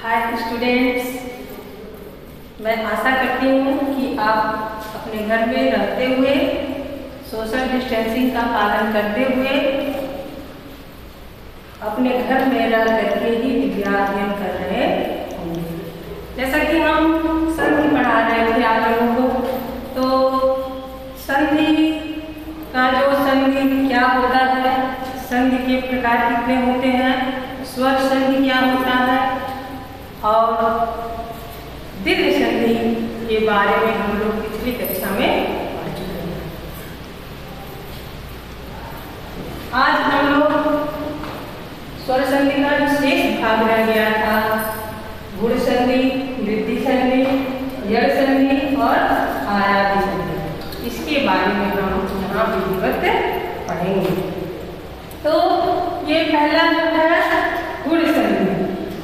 Hi students, मैं आशा करती हूँ कि आप अपने घर में रहते हुए सोशल डिस्टेंसिंग का पालन करते हुए अपने घर में रह करके ही विद्या अध्ययन कर रहे होंगे। जैसा कि हम संधि पढ़ा रहे थे आप लोगों को, तो संधि का जो संधि क्या होता है, संधि के प्रकार कितने होते हैं, स्वर संधि क्या होता है और दीर्घ संधि के बारे में हम लोग पिछली कक्षा में पढ़ चुके हैं। आज हम लोग स्वर संधि का जो शेष भाग रह गया था, गुण संधि, वृद्धि संधि, यड़ संधि और आयाति संधि, इसके बारे में हम यहाँ विधिवत पढ़ेंगे। तो ये पहला जो है गुण संधि।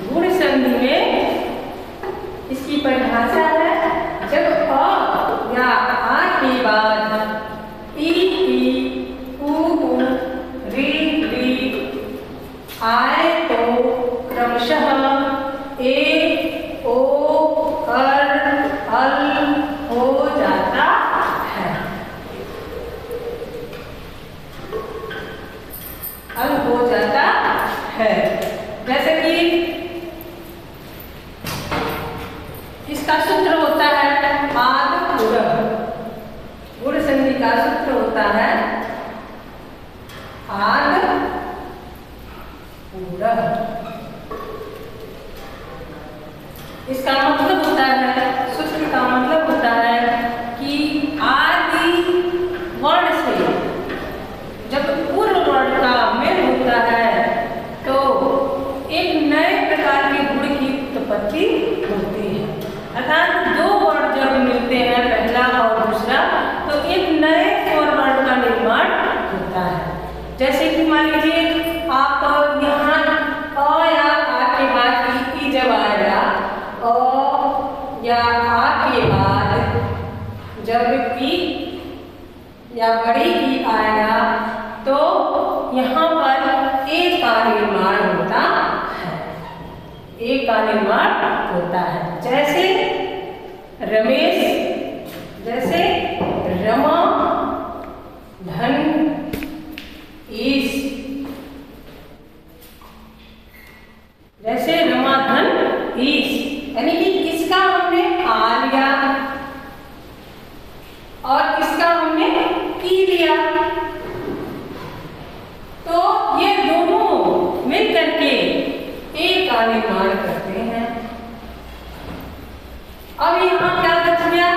गुण संधि में इसकी परिभाषा है, जब अ या आ के बाद ई उ री आए तो क्रमशः ए ओ अल हो जाता है। अल हो जाता है। जैसे कि इसका सूत्र होता है आद पूरक। गुण संधि का सूत्र होता है आद पूरक। इसका मतलब होता है, सूत्र का मतलब होता है कि आदि वर्ण से जब पूर्व वर्ण का मेल होता है तो एक नए प्रकार के गुण की उत्पत्ति होती है। अर्थात दो वर्ण जब मिलते हैं, पहला और दूसरा, तो एक नए स्वर वर्ण का निर्माण होता है। जैसे कि मान लीजिए आप यहाँ अ या आ के बाद ई जब आएगा, अ या आ के बाद जब ई या बड़ी ई आएगा तो यहाँ पर ए का निर्माण होता है। ए का निर्माण होता है। जैसे रमेश, जैसे रमा, धन, ईश, जैसे रमा, धन, ईश, यानी कि किसका हमने आ लिया और किसका हमने ई लिया, तो ये दोनों मिल करके ए का निर्माण करते हैं। अब यहाँ क्या बच गया,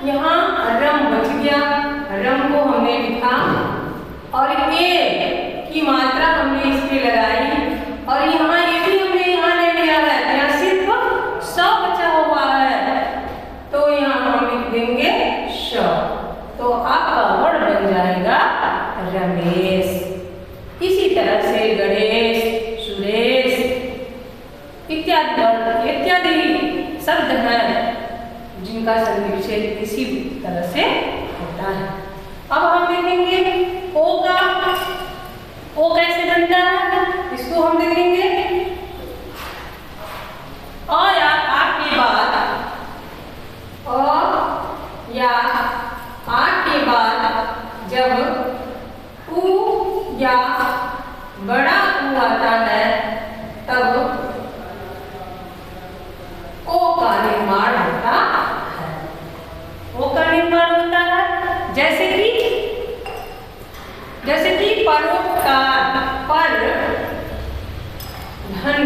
यहाँ रम बच गया। रम को हमने लिखा और ए की मात्रा हमने इस पे लगाई और यहाँ ये भी हमने यहाँ ले लिया है, यहाँ सिर्फ स बचा हुआ है तो यहाँ हम लिख देंगे श, तो आपका वर्ण बन जाएगा रमेश। इसी तरह से गणेश, सुरेश इत्यादि शब्द हैं जिनका संधि विच्छेद इसी तरह से होता है। अब हम देखेंगे ओ का, ओ कैसे बनता है, इसको हम देखेंगे अ या आ के बाद, अ या आ के बाद जब उ या बड़ा उ आता है तब ओ का निर्माण होता है। ओ का निर्माण होता है। जैसे कि परोपकार, पर धन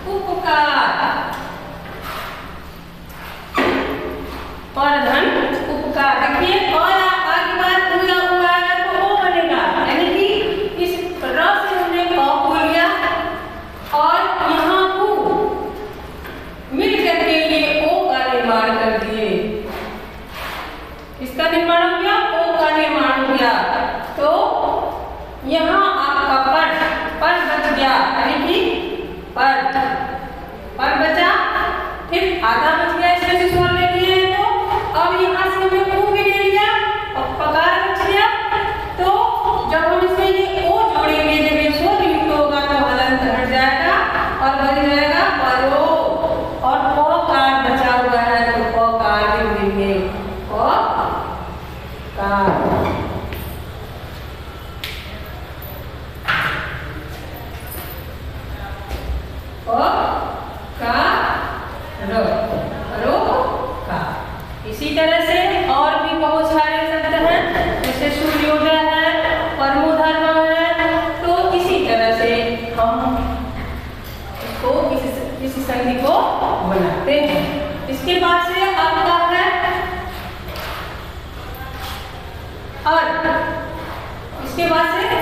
उपकार, पर धन उपकार। देखिए अ या आ के बाद उ या उ आएगा तो ओ बनेगा, यानी कि इस र से हमने क को लिया और यहाँ उ मिल करके ये ओ का निर्माण कर दिए। इसका निर्माण हो गया, ओ का निर्माण हो गया, तो यहाँ आपका पर बच गया, यानी कि का का। इसी तरह से और भी बहुत सारे शब्द हैं, जैसे सूर्योदय है, परमोधर्म है। तो इसी तरह से हम इसको इस संधि को बनाते हैं। इसके बाद से आपका है इसके बाद से है।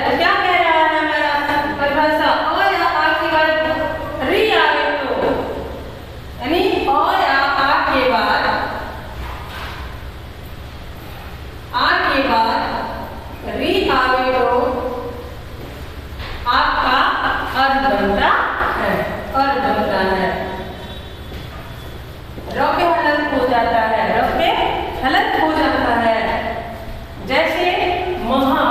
तो क्या कह रहा है हमारा परिभाषा? और या आ के बाद री आवे तो, यानी और या आ के बाद री आवे तो आपका अर्थ बनता है। र पे हलंत हो जाता है, र पे हलंत हो जाता है। जैसे महा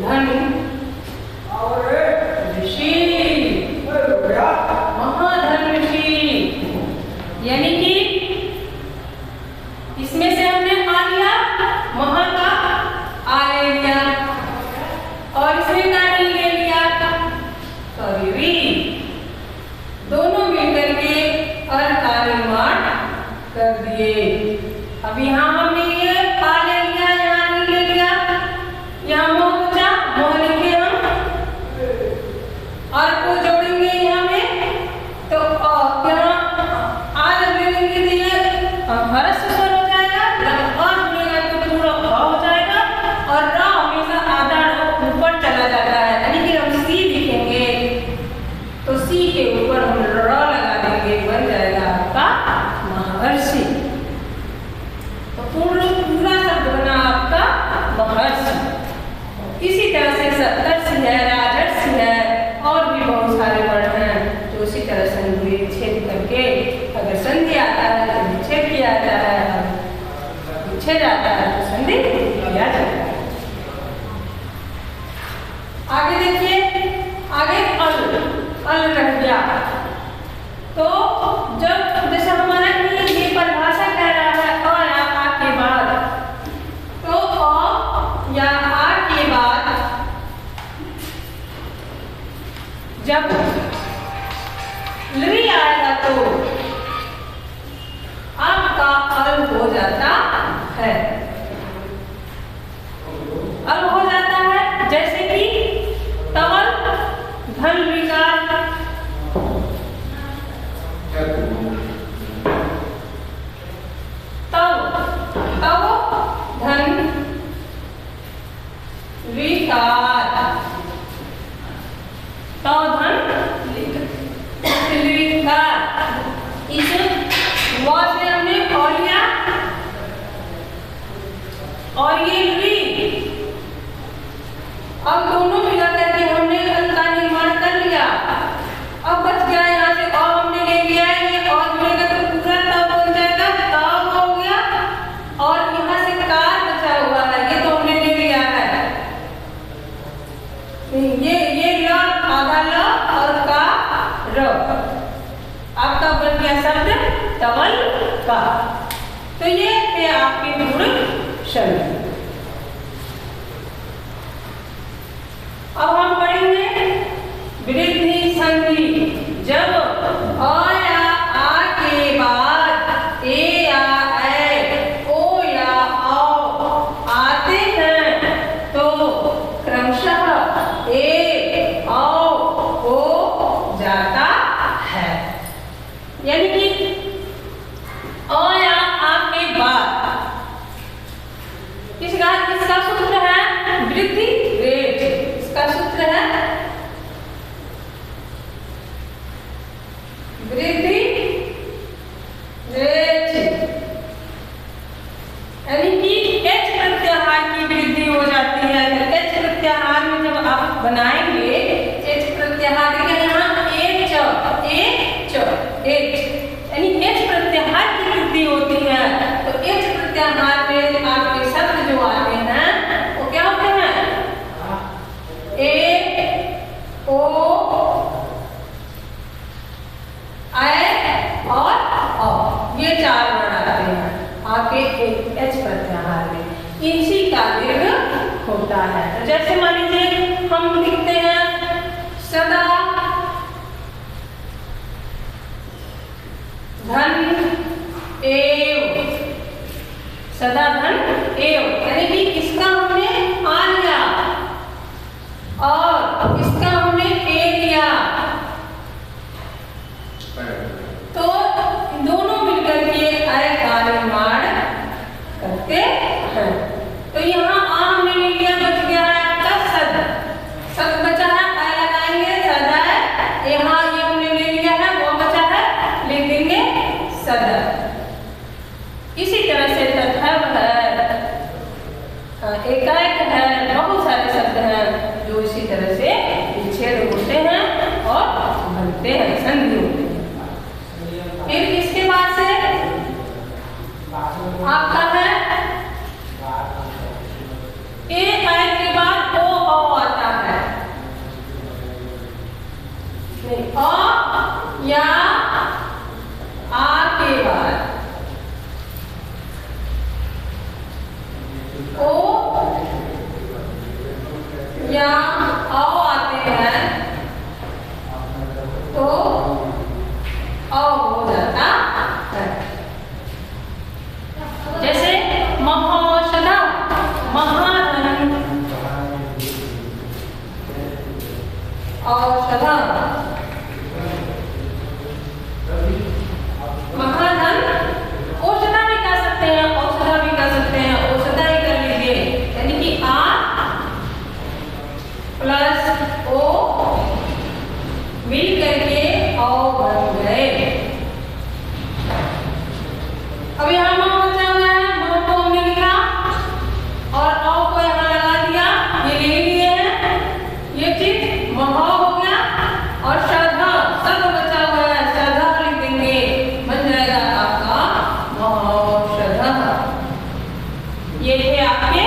धन ऋषि, महाधन ऋषि, यानी कि इसमें से हमने आ लिया महा का आ ले लिया और इसमें का नहीं ले लिया, सॉरी री, दोनों मिलकर के अर्थ का निर्माण कर दिए। अब यहाँ हमने ये आ ले लिया, यहाँ नहीं ले लिया, यहाँ मोह बचा, मोह लिखे हम और को जोड़ेंगे यहाँ में, तो यहाँ आ ले लेंगे तो ये हर्ष स्वर हो जाएगा, जब आ जुड़ेगा तो पूरा भ हो जाएगा और र हमेशा आधा ऊपर चला जाता है, यानी कि हम सी लिखेंगे तो सी के ऊपर हम र लगा देंगे, बन जाएगा आपका महर्षि। तो पूरा शब्द बना आपका महर्षि। इसी तरह से सप्तर्षि है, राजर्षि है और भी बहुत सारे वर्ण हैं जो इसी तरह संधि छेद करके, अगर संधि आता है तो विच्छेद किया जाता है, विच्छेद आता है तो संधि किया जाता है। आगे देखिए, आगे अल रह गया। तो जब जैसे हमारा ये परिभाषा कह रहा है अ या आ के बाद, तो अ या आ के बाद जब ली आएगा तो आपका अल हो जाता है, अल हो जाता है। जैसे कि तवल धन विकार, तव धन विकार, तव धन विकार। इस व से हमने और लिया और ये ली, अब दोनों मिला करके हमने अल का निर्माण कर लिया। अब बच गया यहाँ से और हमने ले लिया है, ये और मिलेगा तो पूरा तब बन जाएगा, तब हो गया। और यहाँ से कार बचा हुआ है, ये तो हमने ले लिया है, ये ल आधा ल और का र, आपका बन गया शब्द तवल का। तो ये थे आपके पूर्ण शब्द। अब हम पढ़ेंगे वृद्धि संधि। जब अ या आ के बाद ए या ऐ, ओ या औ आते हैं तो क्रमशः ए औ हो जाता है, यानी कि अ या आ के बाद इसका सूत्र है वृद्धि रेट। इसका सूत्र है वृद्धि रेट, यानी कि एच प्रत्याहार की वृद्धि हो जाती है। एच प्रत्याहार में जब आप बनाएंगे एच प्रत्याहार, यहाँ एच यानी एच प्रत्याहार की वृद्धि होती है। तो एच प्रत्याहार में आपके शब्द जो आते हैं वो क्या होते हैं? ए, ओ, ऐ और औ, ये चार वर्ण आते हैं आपके एच प्रत्याहार में। इसी का दीर्घ होता है। तो जैसे मान लीजिए हम लिखते हैं धन एव, सदा धन एव, यानी कि इसका हमने आ लिया और इसका हमने ए लिया, तो दोनों मिलकर के अय का निर्माण करते हैं। तो यहाँ आ हमने ले लिया, बच गया है आपका सद, सद बचा है, अय लगाएंगे सद है, यहाँ ये हमने ले लिया है, वो बचा है, लिख देंगे सद। इसी तरह से तथैव है, एकाएक है, बहुत सारे शब्द हैं जो इसी तरह से विच्छेद होते हैं और बनते हैं, संधि होते हैं। फिर इसके बाद से आपका है एक आयत के बाद ओ आता है, अ या आ के बाद ओ या आओ आते हैं तो औ हो जाता है। जैसे महौषधा, महाधन, औषधा, महाधन, औषधा भी कह सकते हैं, औषधा भी कह सकते हैं, औषधा ही कर लीजिए, यानी कि आ प्लस ओ मिल करके औ बन गए। अब यहाँ माँ बचा हुआ है, माँ को हमने लिखा और औ को यहाँ लगा दिया, ये ले लिए हैं, ये चीज महा हो गया और श्रद्धा, सब बचा हुआ है, श्रद्धा लिख देंगे, बन जाएगा आपका महौषधा। ये थे आपके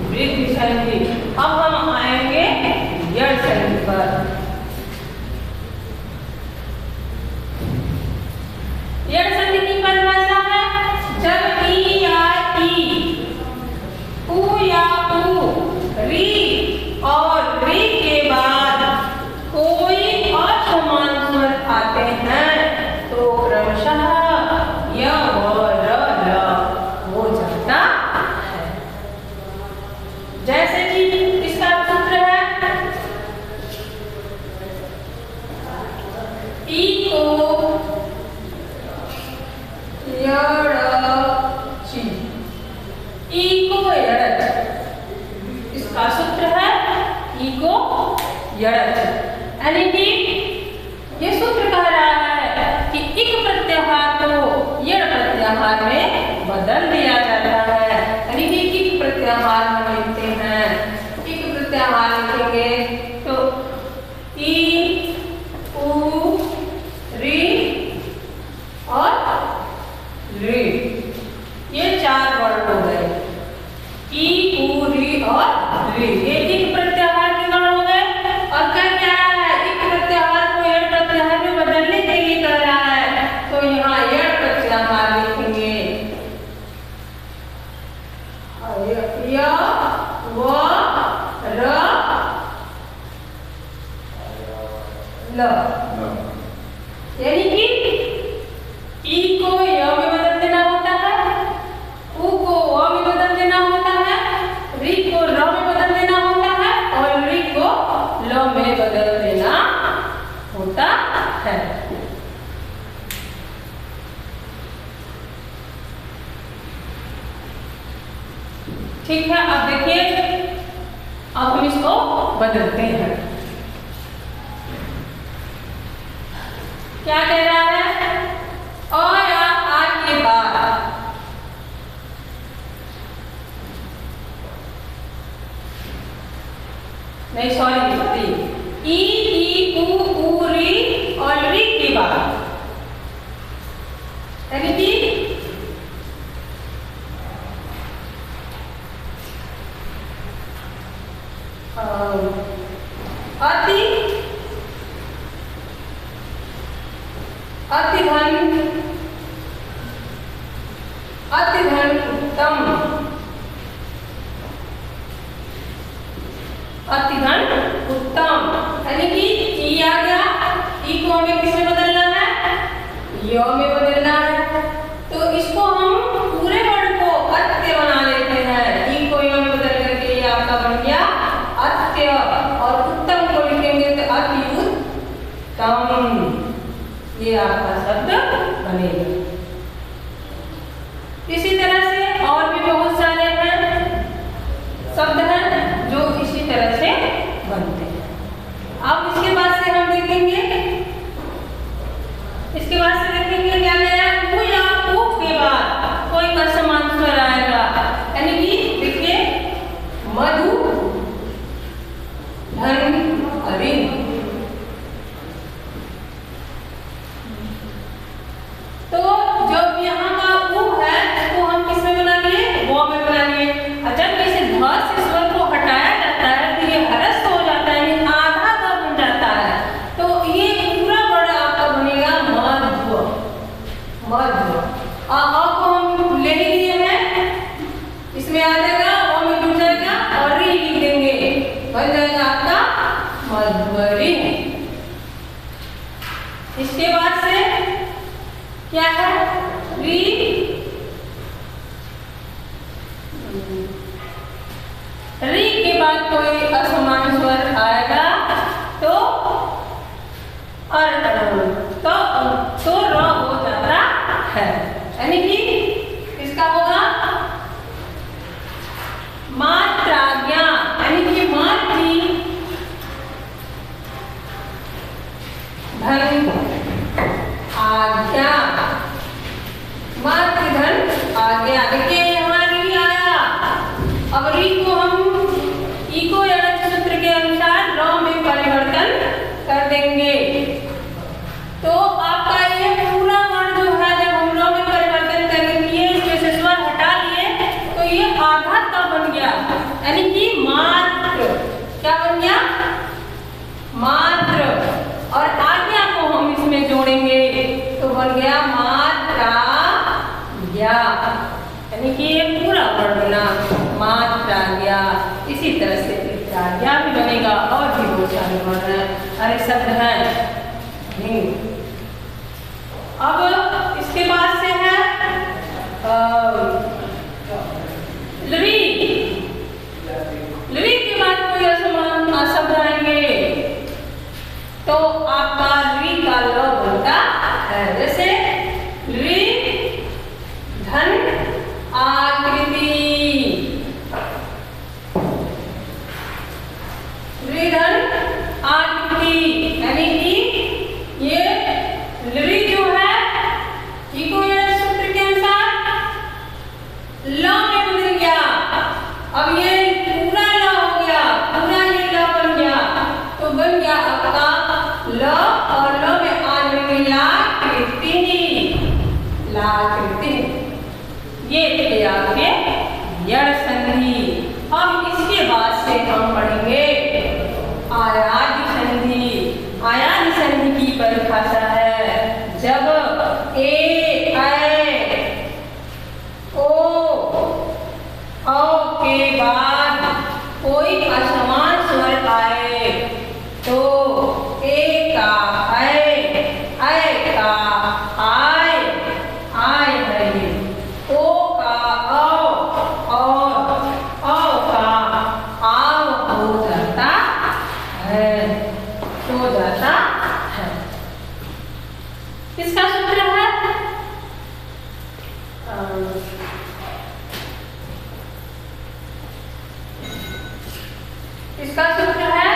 वृद्धि संधि। अब हम आएंगे यड़ संधि पर। यड़ संधि की परिभाषा है जब ई या ई, उ या उ, री और री के बाद कोई असमान स्वर आते हैं तो क्रमशः य व र ल हो जाता है। जैसे कि इसका सूत्र है ई को यड़ची, ई को यड़च, इसका सूत्र है ई को यड़च, यानी कि ये सूत्र कह रहा है कि इक प्रत्याहार को यड़ प्रत्याहार में बदल दिया जाता है, यानी कि इक प्रत्याहार हम लिखते हैं, इक प्रत्याहार लिखेंगे तो ई, उ, री और री, ये चार वर्ण हो गए, ई, उ, री और री, ये इक प्रत्याहार के वर्ण हो गए। और क्या है, इक प्रत्याहार को यड़ प्रत्याहार में बदलने के लिए कह रहा है, तो यहाँ यड़ प्रत्याहार लिखेंगे, य व र ल, यानी कि ई को य में बदल देना होता है, उ को अ में बदल देना होता है, री को र में बदल देना होता है और री को ल में बदल देना होता है। ठीक है, अब देखिए, अब हम इसको बदलते हैं। क्या कह रहा है, अ या आ के बाद नहीं, सॉरी, ई, उ, री और री के बाद, यानी कि अति, अतिधन, अतिधन उत्तम, अतिधन उत्तम, यानी कि ई आ गया, ई को हमें किसमें बदलना है, य में बदलना है, तो इसको हम पूरे वर्ड को अत्य बना लेते हैं। ई को य में बदल करके ये आपका बन गया अत्य, और उत्तम को लिखेंगे तो अत्युत्तम, ये आपका शब्द बनेगा। इसी तरह से और भी बहुत सारे हैं शब्द हैं जो इसी तरह से बनते हैं। अब इसके बाद से हम देखेंगे, क्या नया उ या उ के बाद कोई का समान स्वर आएगा, यानी कि देखिए मधु धन अरिंद। तो जब यहाँ का उ है इसको हम किस में बना लिए, वो में बना लिए। जब इसे ध से स्वर को हटाया जाता है तो ये हरस हो जाता है, ये आधा का बन जाता है, तो ये पूरा वर्ड आपका बनेगा मध्व। मध्व को हम ले ही लिए हैं, इसमें आ जाएगा, वो में जुड़ जाएगा और री लिख देंगे, बन जाएगा आपका मध्वरी। इसके बाद से क्या है, री के बाद कोई असमान स्वर आएगा तो तो र हो जाता है, यानी कि इसका होगा मात्राज्ञा, यानी कि मातृ धन आज्ञा, मातृ धन आज्ञा। देखिए यहाँ री आया, अब री को हम ई को यणक सूत्र के अनुसार र में परिवर्तन कर देंगे, तो आपका ये पूरा वर्ड जो है जब हम र में परिवर्तन करेंगे, इसमें से स्वर हटा लिए तो ये आधा का बन गया, यानी कि मात्र। क्या बन गया, मात्र। और आज्ञा को हम इसमें जोड़ेंगे तो बन गया मात्रा ज्ञा, यानी कि ये पूरा वर्ड बना मात्रा ज्ञा। इसी तरह से ज्ञा भी बनेगा, और भी बहुत सारे वर्ड हैं, अरे शब्द हैं। अब इसके बाद से है लवी। लवी के बाद कोई असमान शब्द आएंगे तो आपका री का ल बनता है, जैसे री धन आकृति, री धन आकृति, यानी कि ये री जो है इको सूत्र के अनुसार ल में बदल गया। अब ये पूरा ल हो गया, पूरा ये ल बन गया, तो बन गया आपका ल, और ल में आने में लाकृति, लाकृति। ये थे आपके यड़ संधि। अब इसके बाद से हम पढ़ेंगे आयादि संधि। आयादि संधि की परिभाषा है, जब ए ओ के बाद कोई असमान स्वर आए तो ए का ऐ का आय है ये, ओ का और का आव हो जाता है, हो जाता है। इसका सूत्र है इसका सूत्र है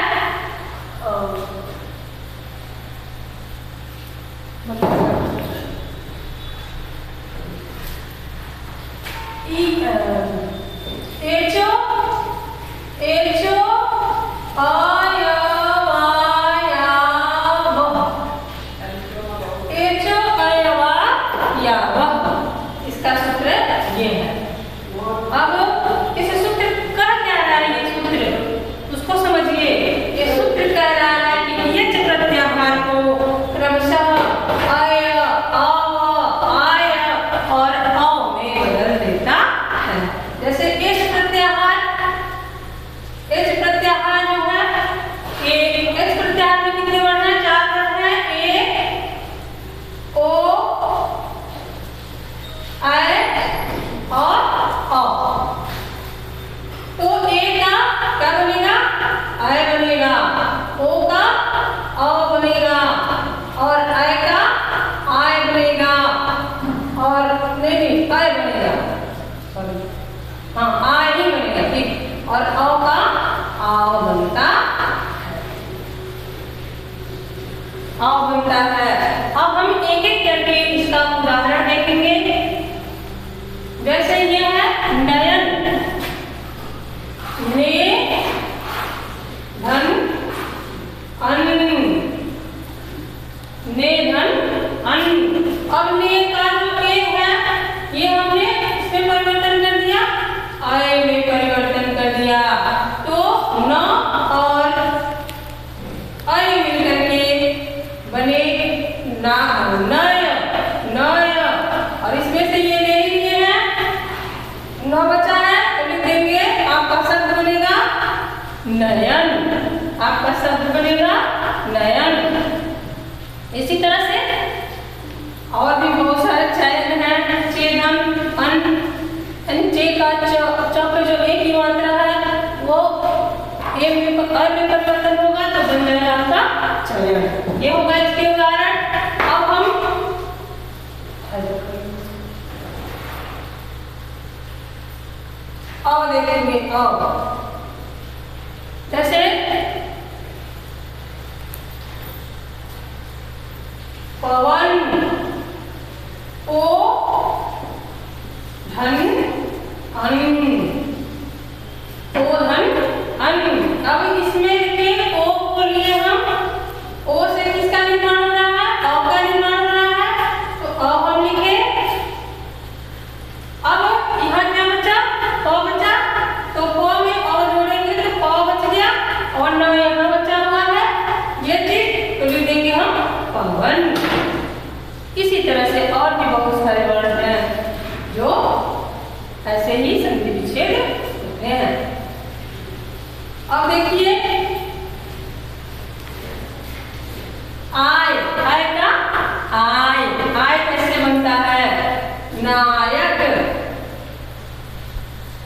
एचो आय वाया अ बनता है। अब हम एक एक करके इसका उदाहरण देखेंगे। जैसे ये है नयन, ने धन अन, ने धन अन। अब ने का जो ए है ये हमने इसमें परिवर्तन कर दिया, आय में परिवर्तन कर दिया, तो न और आय मिलकर के बने ना नय, नय। और इसमें से ये ले लिए हैं, न बचा है तो लिख देंगे, आपका शब्द बनेगा नयन, आपका शब्द बनेगा नयन। इसी तरह से और भी बहुत सारे चयन हैं, चेदन अन, चे का च पे जो एक ही मात्रा है वो ए में परिवर्तन होगा तो बन जाएगा आपका चयन। ये होगा इसके उदाहरण। अब हम अब देखेंगे अब जैसे पवन, ओ धन अन, ओ धन अन। अब इसमें देखिए ओ को लिए हम, ओ से किसका निर्माण हो रहा है, अ का निर्माण हो रहा है, तो अ हम लिखे। अब यहाँ क्या बचा, प बचा, तो प में अ जोड़ेंगे तो प बच गया और न यहाँ बचा हुआ है ये चीज, तो लिख देंगे हम पवन। इसी तरह से और भी बहुत सारे वर्ण हैं जो ऐसे ही संधि विच्छेद होते हैं। अब देखिए आय, आय का आय, आय कैसे बनता है, नायक,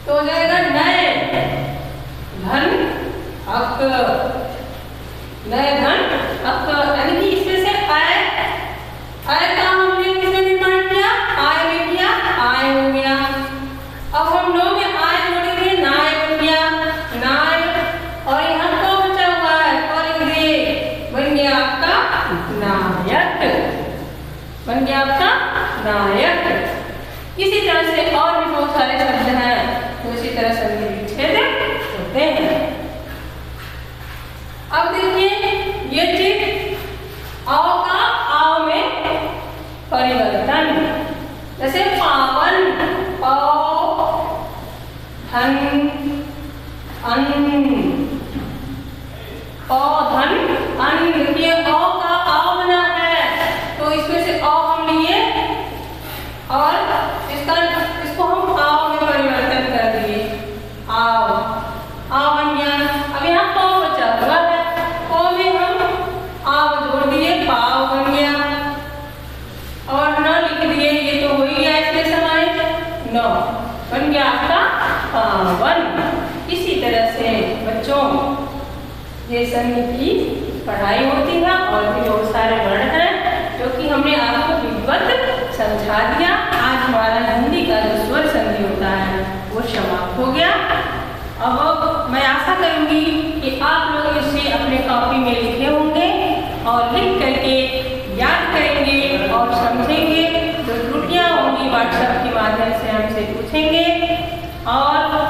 तो हो जाएगा नय धन अक, नय धन अक। यानी कि इसमें से आय, आय का हमने किसने निर्माण किया, आय में किया, आय हो गया। अब हम नो में आय जोड़ेंगे, नाय बन गया, नाय। और यहाँ को बचा हुआ है और ये बन गया आपका नायक, बन गया आपका नायक। इसी तरह से और भी बहुत सारे शब्द हैं तो इसी तरह संधि विच्छेद होते हैं। अब देखिए ये चीज अ का आव में परिवर्तन, जैसे पावन, प धन अन, प धन अन। ये अ का आव बना है तो इसमें से अ हम लिए और इसको हम आव में परिवर्तन कर दिए, आव, आव बन गया। अब यहाँ प बचा हुआ है, प में हम आव जोड़ दिए, पाव बन गया और न लिख दिए, ये तो हो ही गया इसमें समाहित, न बन गया आपका पावन। इसी तरह से बच्चों ये संधि की पढ़ाई होती है और भी बहुत सारे वर्ण हैं जो कि हमने आपको विधिवत समझा दिया। आज हमारा हिंदी का जो स्वर संधि होता है वो समाप्त हो गया। अब मैं आशा करूंगी कि आप लोग इसे अपने कॉपी में लिखे होंगे और लिख करके याद करेंगे और समझेंगे। जो त्रुटियां होंगी व्हाट्सएप के माध्यम से हमसे पूछेंगे और